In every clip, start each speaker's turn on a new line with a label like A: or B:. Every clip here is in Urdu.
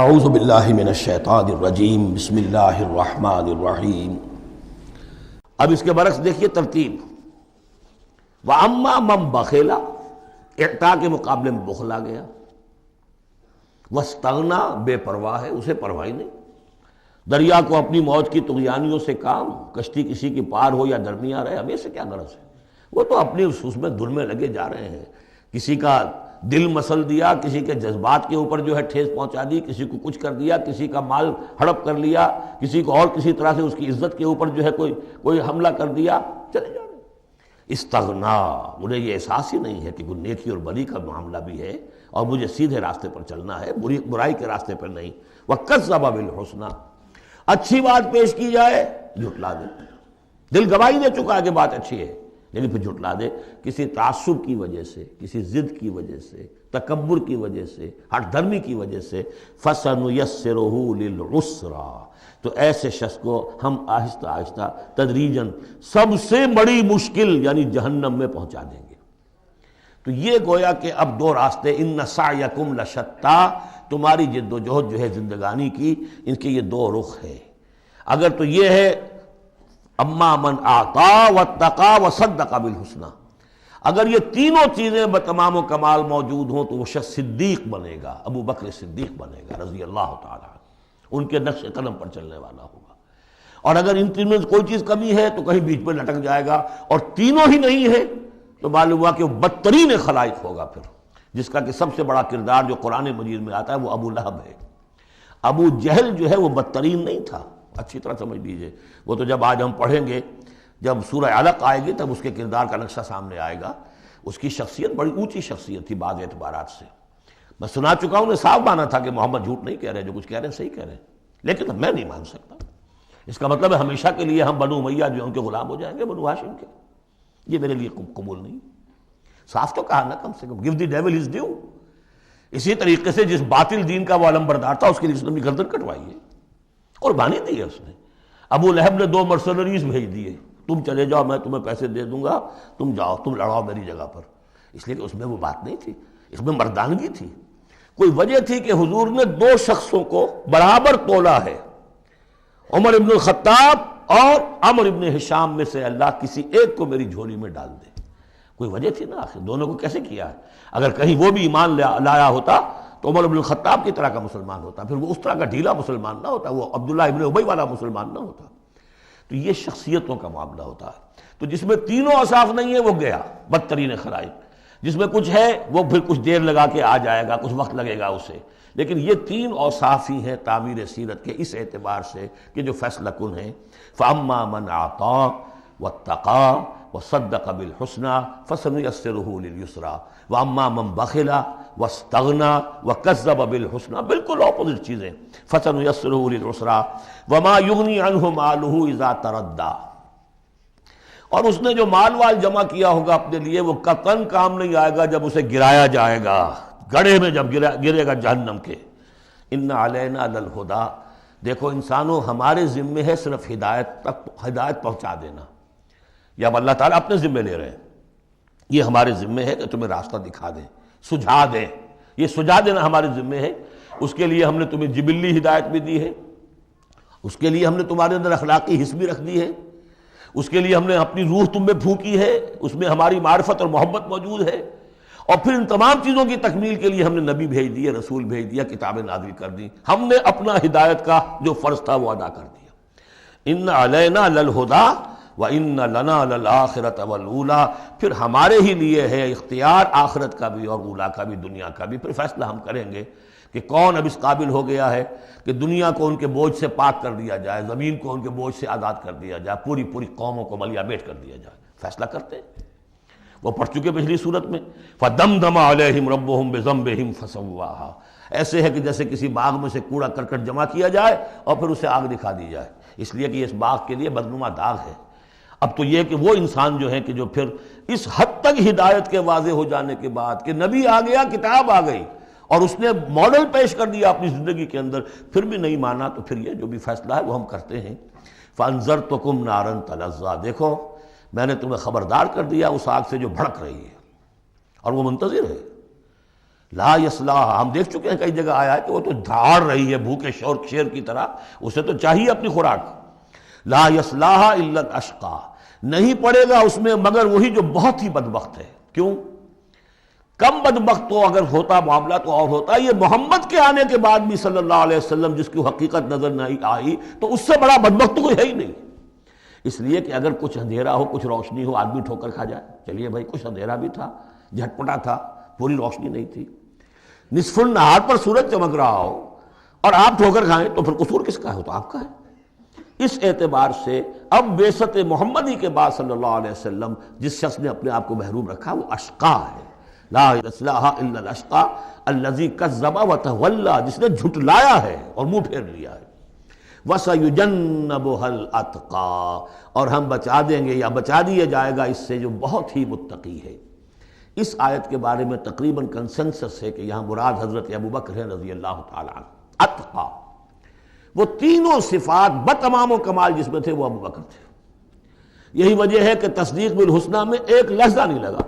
A: اعوذ باللہ من الشیطان الرجیم بسم اللہ الرحمن الرحیم۔ اب اس کے برعکس دیکھیے ترتیب، وَأَمَّا مَنْ بَخِلَ، اعطاء کے مقابلے میں بخل آ گیا، وَاسْتَغْنَىٰ، بے پرواہ ہے، اسے پرواہ ہی نہیں، دریا کو اپنی موج کی طغیانیوں سے کام، کشتی کسی کی پار ہو یا درمیان رہے، ہمیں سے کیا غرض ہے، وہ تو اپنی اس میں دھن میں لگے جا رہے ہیں، کسی کا دل مسل دیا، کسی کے جذبات کے اوپر جو ہے ٹھیس پہنچا دی، کسی کو کچھ کر دیا، کسی کا مال ہڑپ کر لیا، کسی کو اور کسی طرح سے اس کی عزت کے اوپر جو ہے کوئی حملہ کر دیا، چلے جا رہے ہیں۔ استغنا، انہیں یہ احساس ہی نہیں ہے کہ کوئی نیکی اور بری کا معاملہ بھی ہے اور مجھے سیدھے راستے پر چلنا ہے، برائی کے راستے پر نہیں۔ وَكَذَّبَ بِالْحُسْنَىٰ، اچھی بات پیش کی جائے جھٹلا دے، دل گواہی دے چکا ہے کہ بات اچھی ہے لیکن پھر جھٹلا دے، کسی تعصب کی وجہ سے، کسی ضد کی وجہ سے، تکبر کی وجہ سے، ہٹ دھرمی کی وجہ سے، فَسَنُيَسِّرُهُ لِلْعُسْرَىٰ، تو ایسے شخص کو ہم آہستہ آہستہ تدریجاً سب سے بڑی مشکل یعنی جہنم میں پہنچا دیں گے۔ تو یہ گویا کہ اب دو راستے، اِنَّ سَعْيَكُمْ لَشَتَّىٰ، تمہاری جد و جہد جو ہے زندگانی کی، ان کے یہ دو رخ ہے۔ اگر تو یہ ہے اما من اعطا واتقا وصدق بالحسنى، اگر یہ تینوں چیزیں بتمام و کمال موجود ہوں تو وہ شخص صدیق بنے گا، ابو بکر صدیق بنے گا رضی اللہ تعالی عنہ، ان کے نقش قدم پر چلنے والا ہوگا۔ اور اگر ان تینوں میں کوئی چیز کمی ہے تو کہیں بیچ میں لٹک جائے گا، اور تینوں ہی نہیں ہے تو معلوم ہوا کہ وہ بدترین خلائق ہوگا پھر، جس کا کہ سب سے بڑا کردار جو قرآن مجید میں آتا ہے وہ ابو لہب ہے۔ ابو جہل جو ہے وہ بدترین نہیں تھا، اچھی طرح سمجھ لیجئے، وہ تو جب آج ہم پڑھیں گے، جب سورہ علق آئے گی تب اس کے کردار کا نقشہ سامنے آئے گا۔ اس کی شخصیت بڑی اونچی شخصیت تھی بعض اعتبارات سے، میں سنا چکا ہوں، نے صاف مانا تھا کہ محمد جھوٹ نہیں کہہ رہے، جو کچھ کہہ رہے ہیں صحیح کہہ رہے ہیں، لیکن میں نہیں مان سکتا۔ اس کا مطلب ہے ہمیشہ کے لیے ہم بنو امیہ جو ان کے غلام ہو جائیں گے، بنو ہاشم کے، یہ میرے لیے قبول نہیں۔ صاف تو کہا نا، کم سے کم give the devil his due۔ اسی طریقے سے جس باطل دین کا وہ علمبردار تھا اس کے لیے اس نے گردن کٹوائی ہے، قربانی دی ہے اس نے۔ ابو لہب نے 2 مرسنریز بھیج دیے، تم چلے جاؤ، میں تمہیں پیسے دے دوں گا، تم جاؤ، تم لڑاؤ میری جگہ پر، اس لیے کہ اس میں وہ بات نہیں تھی، اس میں مردانگی تھی۔ کوئی وجہ تھی کہ حضور نے 2 شخصوں کو برابر تولا ہے، عمر ابن الخطاب اور عمرو ابن ہشام میں سے اللہ کسی ایک کو میری جھولی میں ڈال دے، کوئی وجہ تھی نا، آخر دونوں کو کیسے کیا ہے؟ اگر کہیں وہ بھی ایمان لایا ہوتا تو عمر ابن الخطاب کی طرح کا مسلمان ہوتا، پھر وہ اس طرح کا ڈھیلا مسلمان نہ ہوتا، وہ عبداللہ ابن ابی والا مسلمان نہ ہوتا۔ تو یہ شخصیتوں کا معاملہ ہوتا ہے، تو جس میں تینوں اوصاف نہیں ہے وہ گیا بدترین خلائق، جس میں کچھ ہے وہ پھر کچھ دیر لگا کے آ جائے گا، کچھ وقت لگے گا اسے، لیکن یہ 3 اوصاف ہی ہیں تعمیر سیرت کے اس اعتبار سے کہ جو فیصلہ کن ہیں۔ فَأَمَّا مَنْ أَعْطَىٰ وَاتَّقَىٰ وَصَدَّقَ بِالْحُسْنَىٰ فَسَنُيَسِّرُهُ لِلْيُسْرَىٰ وَأَمَّا مَنْ بَخِلَ وَاسْتَغْنَىٰ وَكَذَّبَ بِالْحُسْنَىٰ، بالکل اپوزٹ چیزیں، فَسَنُيَسِّرُهُ لِلْعُسْرَىٰ وَمَا يُغْنِي عَنْهُ مَالُهُ إِذَا تَرَدَّىٰ، اور اس نے جو مال جمع کیا ہوگا اپنے لیے وہ قطعاً کام نہیں آئے گا جب اسے گرایا جائے گا، گڑھے میں جب گرے گا جہنم کے۔ إِنَّ عَلَيْنَا لَلْهُدَىٰ، دیکھو انسانوں ہمارے ذمے ہے صرف ہدایت پہنچا دینا، یہ اب اللہ تعالیٰ اپنے ذمے لے رہے ہیں، یہ ہمارے ذمے ہے کہ تمہیں راستہ دکھا دیں، سجھا دیں، یہ سجھا دینا ہمارے ذمے ہے۔ اس کے لیے ہم نے تمہیں جبلی ہدایت بھی دی ہے، اس کے لیے ہم نے تمہارے اندر اخلاقی حس بھی رکھ دی ہے، اس کے لیے ہم نے اپنی روح تم میں پھونکی ہے، اس میں ہماری معرفت اور محبت موجود ہے، اور پھر ان تمام چیزوں کی تکمیل کے لیے ہم نے نبی بھیج دیے، رسول بھیج دیا، کتابیں نازل کر دی، ہم نے اپنا ہدایت کا جو فرض تھا وہ ادا کر دیا۔ ان علینا للہدیٰ وَإِنَّ لَنَا لَلْآخِرَةَ وَالْأُولَىٰ، پھر ہمارے ہی لیے ہے اختیار آخرت کا بھی اور اولا کا بھی، دنیا کا بھی، پھر فیصلہ ہم کریں گے کہ کون اب اس قابل ہو گیا ہے کہ دنیا کو ان کے بوجھ سے پاک کر دیا جائے، زمین کو ان کے بوجھ سے آزاد کر دیا جائے، پوری قوموں کو ملیا بیٹ کر دیا جائے، فیصلہ کرتے ہیں۔ وہ پڑھ چکے پچھلی صورت میں، فَدَمْدَمَ عَلَيْهِمْ رَبُّهُمْ بِذَنبِهِمْ فَسَوَّاهَا، ایسے ہے کہ جیسے کسی باغ میں سے کوڑا کرکٹ جمع کیا جائے اور پھر اسے آگ دکھا دی جائے، اس لیے کہ اس باغ کے لیے بدنما داغ ہے۔ اب تو یہ کہ وہ انسان جو ہے کہ جو پھر اس حد تک ہدایت کے واضح ہو جانے کے بعد کہ نبی آ گیا، کتاب آ گئی اور اس نے ماڈل پیش کر دیا اپنی زندگی کے اندر، پھر بھی نہیں مانا، تو پھر یہ جو بھی فیصلہ ہے وہ ہم کرتے ہیں۔ فَأَنذَرْتُكُمْ نَارًا تَلَظَّىٰ، دیکھو میں نے تمہیں خبردار کر دیا اس آگ سے جو بھڑک رہی ہے اور وہ منتظر ہے۔ لا یصلاھا، ہم دیکھ چکے ہیں کئی جگہ آیا ہے کہ وہ تو دھاڑ رہی ہے بھوکے شیر کی طرح، اسے تو چاہیے اپنی خوراک. لا یصلاھا الا الاشقی، نہیں پڑے گا اس میں مگر وہی جو بہت ہی بدبخت ہے. کیوں؟ کم بدبخت تو اگر ہوتا معاملہ تو اور ہوتا، یہ محمد کے آنے کے بعد بھی صلی اللہ علیہ وسلم جس کی حقیقت نظر نہیں آئی تو اس سے بڑا بدبخت تو کوئی ہے ہی نہیں. اس لیے کہ اگر کچھ اندھیرا ہو کچھ روشنی ہو آدمی ٹھوکر کھا جائے. چلیے بھائی کچھ اندھیرا بھی تھا، جھٹپٹا تھا، پوری روشنی نہیں تھی، نصف النہار پر سورج چمک رہا ہو اور آپ ٹھوکر کھائیں تو پھر قصور کس کا ہے؟ تو آپ کا ہے. اس اعتبار سے اب بعثت محمدی کے بعد صلی اللہ علیہ وسلم جس شخص نے اپنے آپ کو محروم رکھا وہ اشقا ہے. لا یصلاھا الا الاشقی الذی کذب وتولی، جس نے جھٹلایا ہے اور منہ پھیر لیا ہے. وَسَيُجَنَّبُهَا الْأَتْقَى، اور ہم بچا دیں گے یا بچا دیا جائے گا اس سے جو بہت ہی متقی ہے. اس آیت کے بارے میں تقریباً کنسنسس ہے کہ یہاں مراد حضرت ابوبکر ہے رضی اللہ تعالیٰ عنہ. اتقا، وہ تینوں صفات بتمام و کمال جس میں تھے وہ ابوبکر تھے. یہی وجہ ہے کہ تصدیق بالحسنہ میں ایک لحظہ نہیں لگا.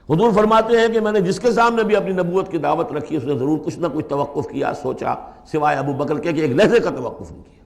A: حضور فرماتے ہیں کہ میں نے جس کے سامنے بھی اپنی نبوت کی دعوت رکھی اس نے ضرور کچھ نہ کچھ توقف کیا، سوچا، سوائے ابوبکر کے کہ ایک لحظے کا توقف نہیں کیا.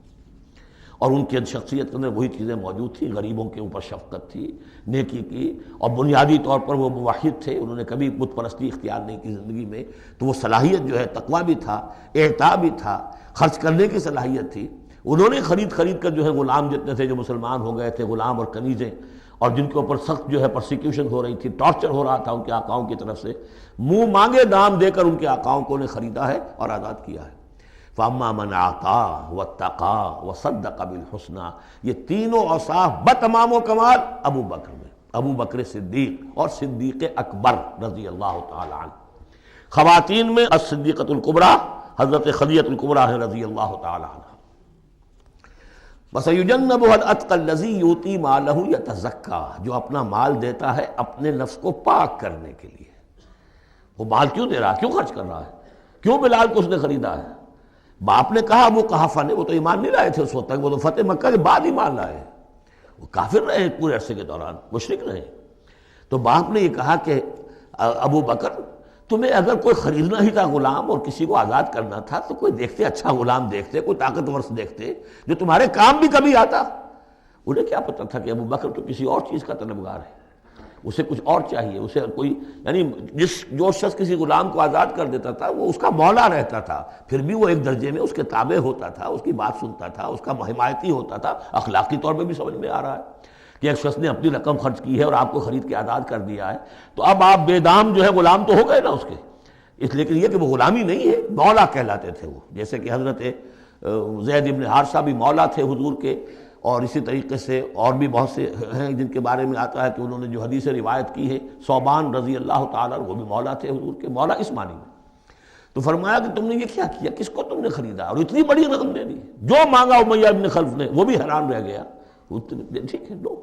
A: اور ان کی شخصیت میں وہی چیزیں موجود تھیں، غریبوں کے اوپر شفقت تھی، نیکی کی، اور بنیادی طور پر وہ موحد تھے، انہوں نے کبھی بت پرستی اختیار نہیں کی زندگی میں. تو وہ صلاحیت جو ہے تقویٰ بھی تھا، اعطاء بھی تھا، خرچ کرنے کی صلاحیت تھی. انہوں نے خرید کر جو ہے غلام جتنے تھے جو مسلمان ہو گئے تھے، غلام اور کنیزیں، اور جن کے اوپر سخت جو ہے پرسیکیوشن ہو رہی تھی، ٹارچر ہو رہا تھا ان کے آقاؤں کی طرف سے، منہ مانگے دام دے کر ان کے آقاؤں کو نے خریدا ہے اور آزاد کیا ہے. فَأَمَّا مَنْ أَعْطَىٰ وَاتَّقَىٰ وَصَدَّقَ بِالْحُسْنَىٰ، یہ تینوں اوصاف بتمام و کمال ابو بکر میں، ابو بکر صدیق اور صدیق اکبر رضی اللہ تعالی عنہ. خواتین میں الصدیقۃ الکبریٰ حضرت خدیجہ الکبریٰ ہیں رضی اللہ تعالی عنہ. وَسَيُجَنَّبُهَا الْأَتْقَى الَّذِي يُؤْتِي مَالَهُ يَتَزَكَّىٰ، جو اپنا مال دیتا ہے اپنے نفس کو پاک کرنے کے لیے. وہ مال کیوں دے رہا ہے؟ کیوں خرچ کر رہا ہے؟ کیوں بلال کو اس نے خریدا ہے؟ باپ نے کہا ابو قحافہ نے، وہ تو ایمان نہیں لائے تھے اس وقت تک، وہ تو فتح مکہ کے بعد ایمان لائے. وہ کافر رہے پورے عرصے کے دوران، مشرک رہے. تو باپ نے یہ کہا کہ ابو بکر تمہیں اگر کوئی خریدنا ہی تھا غلام اور کسی کو آزاد کرنا تھا تو کوئی دیکھتے، اچھا غلام دیکھتے، کوئی طاقتور سے دیکھتے جو تمہارے کام بھی کبھی آتا. انہیں کیا پتہ تھا کہ ابو بکر تو کسی اور چیز کا طلبگار ہے، اسے کچھ اور چاہیے، اسے کوئی یعنی جو شخص کسی غلام کو آزاد کر دیتا تھا وہ اس کا مولا رہتا تھا، پھر بھی وہ ایک درجے میں اس کے تابع ہوتا تھا، اس کی بات سنتا تھا، اس کا حمایتی ہوتا تھا. اخلاقی طور پہ بھی سمجھ میں آ رہا ہے کہ ایک شخص نے اپنی رقم خرچ کی ہے اور آپ کو خرید کے آزاد کر دیا ہے تو اب آپ بے دام جو ہے غلام تو ہو گئے نا اس کے. اس لیے کہ یہ کہ وہ غلامی نہیں ہے، مولا کہلاتے تھے وہ. جیسے کہ حضرت زید ابن حارثہ بھی مولا تھے حضور کے، اور اسی طریقے سے اور بھی بہت سے ہیں جن کے بارے میں آتا ہے کہ انہوں نے جو حدیث روایت کی ہے. صوبان رضی اللہ تعالیٰ وہ بھی مولا تھے حضور کے، مولا اس معنی میں. تو فرمایا کہ تم نے یہ کیا کیا، کس کو تم نے خریدا اور اتنی بڑی رقم دے دی؟ جو مانگا امیہ ابن خلف نے وہ بھی حیران رہ گیا. ٹھیک ہے لو.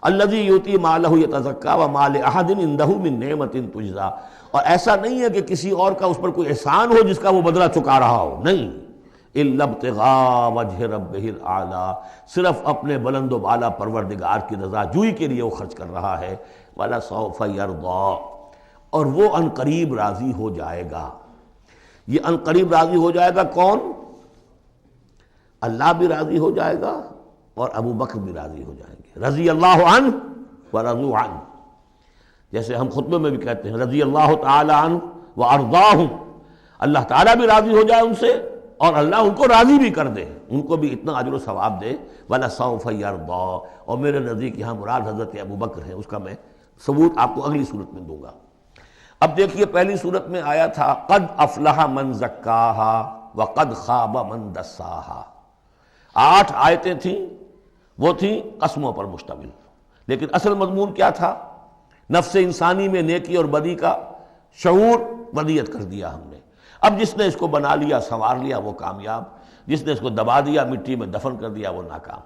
A: الذی یؤتی مالہ یتزکیٰ وما لأحد عندہ من نعمۃ تجزیٰ، اور ایسا نہیں ہے کہ کسی اور کا اس پر کوئی احسان ہو جس کا وہ بدلہ چکا رہا ہو، نہیں. الا ابتغاء وجہ ربہ الاعلیٰ، صرف اپنے بلند و بالا پروردگار کی رضا جوئی کے لیے وہ خرچ کر رہا ہے. وَلَسَوْفَ يَرْضَىٰ، اور وہ ان قریب راضی ہو جائے گا. یہ ان قریب راضی ہو جائے گا کون؟ اللہ بھی راضی ہو جائے گا اور ابو بکر بھی راضی ہو جائیں گے. رضی اللہ عنہ ورضوا عنہ، جیسے ہم خطبے میں بھی کہتے ہیں رضی اللہ تعالی عنہ وارضاہم، اللہ تعالیٰ بھی راضی ہو جائے ان سے اور اللہ ان کو راضی بھی کر دے، ان کو بھی اتنا اجر و ثواب دے. وَلَسَوْفَ يَرْضَىٰ، اور میرے نزدیک یہاں مراد حضرت ابو بکر ہے، اس کا میں ثبوت آپ کو اگلی صورت میں دوں گا. اب دیکھیے پہلی صورت میں آیا تھا قد افلح من زکاہا وقد خواب من دساہا. 8 آیتیں تھیں، وہ تھیں قسموں پر مشتمل، لیکن اصل مضمون کیا تھا؟ نفس انسانی میں نیکی اور بدی کا شعور ودیت کر دیا ہم نے. اب جس نے اس کو بنا لیا، سنوار لیا، وہ کامیاب، جس نے اس کو دبا دیا، مٹی میں دفن کر دیا، وہ ناکام.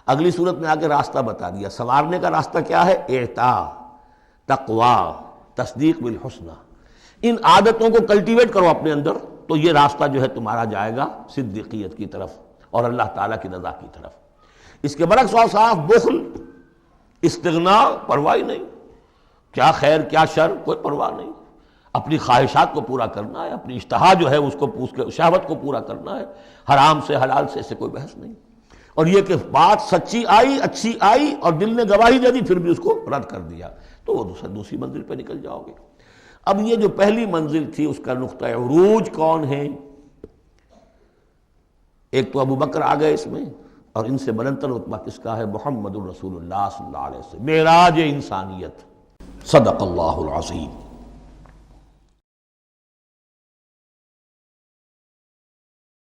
A: اگلی صورت میں آگے راستہ بتا دیا. سنوارنے کا راستہ کیا ہے؟ اعطاء، تقویٰ، تصدیق بالحسنہ. ان عادتوں کو کلٹیویٹ کرو اپنے اندر تو یہ راستہ جو ہے تمہارا جائے گا صدیقیت کی طرف اور اللہ تعالیٰ کی رضا کی طرف. اس کے برعکس اوصاف بخل، استغنا، پرواہ نہیں، کیا خیر کیا شر کوئی پرواہ نہیں. اپنی خواہشات کو پورا کرنا ہے، اپنی اشتہا جو ہے اس کو شہوت کو پورا کرنا ہے، حرام سے حلال سے کوئی بحث نہیں۔ اور یہ کہ بات سچی آئی، اچھی آئی اور دل نے گواہی دے دی پھر بھی اس کو رد کر دیا تو وہ دوسری منزل پہ نکل جاؤ گے۔ اب یہ جو پہلی منزل تھی اس کا نقطہ عروج کون ہے؟ ایک تو ابو بکر آ گئے اس میں، اور ان سے بلندتر رتبہ کس کا ہے؟ محمد الرسول اللہ صلی اللہ علیہ وسلم، معراج انسانیت۔ صدق اللہ العظیم۔